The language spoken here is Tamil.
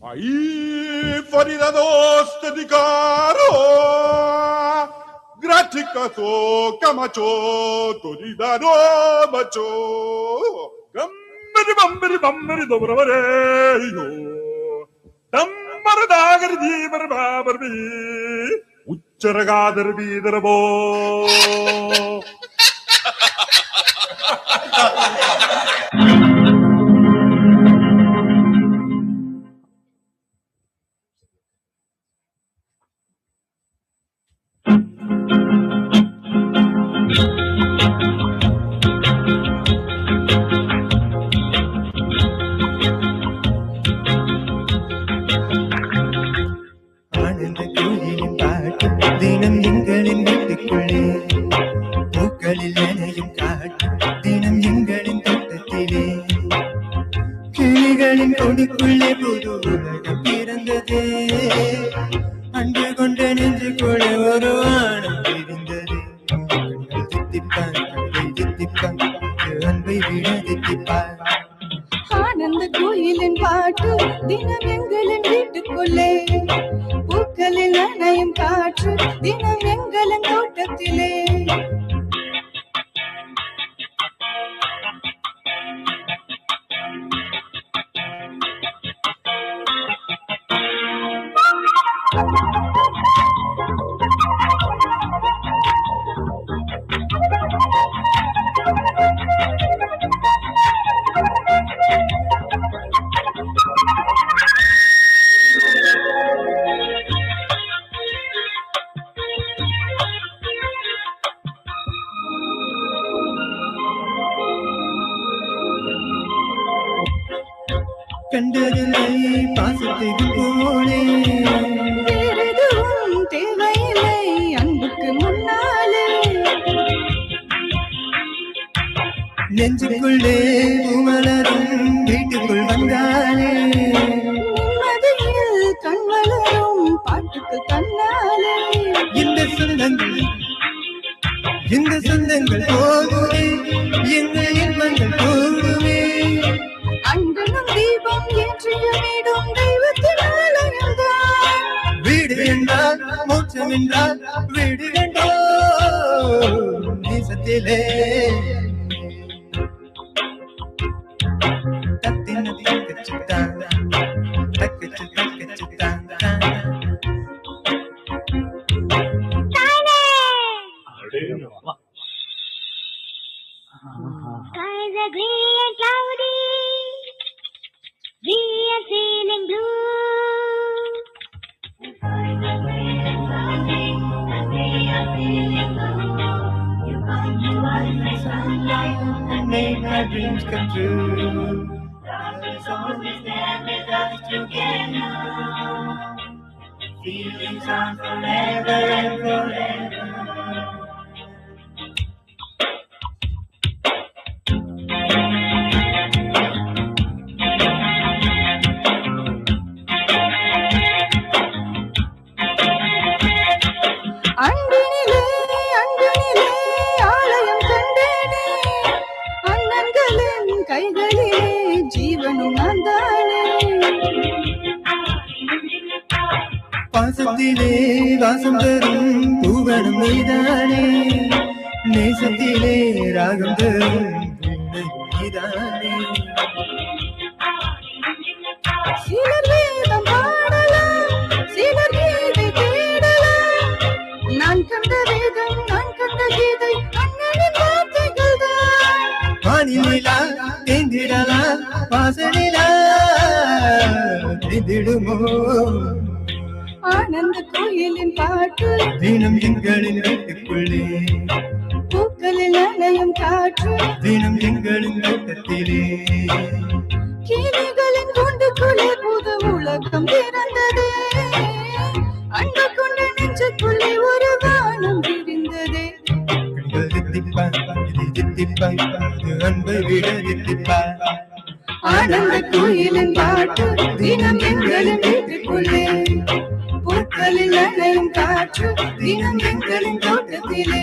Ai faridados de caro, graticato, camacho, toridano, macho. Gambari bambari bambari dobravareyo. Dammar dagari divar babarbi. Ucharagadar bidarbo. தினம் எங்களின் வீட்டுக்குள்ளே பூக்களில் நனையும் காற்று தினம் எங்களின் தோட்டத்திலே கிளிகளின் கொடிக்குள்ளே புது உலகம் பிறந்ததே அன்று கொண்ட நெஞ்சுக்குள்ளே ஒரு வானம் பிரிந்ததே தித்திப்பான் தித்திப்பான் அன்பை விட தித்திப்பான் ஆனந்த கோயிலின் பாட்டு தினம் எங்களின் வீட்டுக்குள்ளே பூக்களில் நனையும் காற்று தினம் எங்களின் தோட்டத்திலே கண்டதில்லை பாசத்துக்கு போனே வேறெதுவும் தேவையில்லை அன்புக்கு முன்னாலே நெஞ்சுக்குள்ளே உமலரும் வீட்டுக்குள் வந்தாலே நிம்மதியில் கண் வளரும் பாட்டுக்கு கண்ணாலே இந்த சொந்தங்கள் போகுமே எங்கள் இன்பங்கள் போகுமே அன்பனும் தீபம் ஏற்றிய வீடும் தெய்வத்தின் ஆலயம்தான் வீடு என்றால் மோட்சம் என்றால் வீடு என்றோ நேசத்திலே தத்தின தக்கச்சுத்தான் தக்கச்சு தக்கச்சுத்தான் Skies are grey and cloudy. We are feeling blue. Skies are grey and cloudy, and we are feeling blue. You come to us like sunlight and make my dreams come true. Love is always there with us together. Feelings are forever and forever. அன்பினிலே அன்பினிலே ஆலயம் கண்டேனே அண்ணன்களின் கைகளிலே ஜீவனும் நான்தானே பாசத்திலே வாசம் தரும் பூவனம் நீதானே நேசத்திலே ராகம் தரும் நீதானே சிலர் வேதம் பாடலாம் சிலர் கீதை தேடலாம் நான் கண்ட வேதம் நான் கண்ட கீதை அண்ணனின் வார்த்தைகள் தான் வானிலா தேந்திடலாம் வாசனிலா தேந்திடுமோ ஆனந்த கோயிலின் பாட்டு தினம் எங்களின் வீட்டுக்குள்ளே பூக்களில் நனையும் காற்று தினம் எங்களின் தோட்டத்திலே கிளிகளின் கூண்டுக்குள்ளே புது உலகம் பிறந்ததே அன்பு கொண்ட நெஞ்சுக்குள்ளே ஒரு வானம் விரிந்ததே கண்கள் தித்திப்பான் இது தித்திப்பான் அது அன்பை விட தித்திப்பான் ஆனந்த கோயிலின் பாட்டு தினம் எங்களின் வீட்டுக்குள்ளே பூக்களில் நனையும் காற்று தினம் எங்களின் தோட்டத்திலே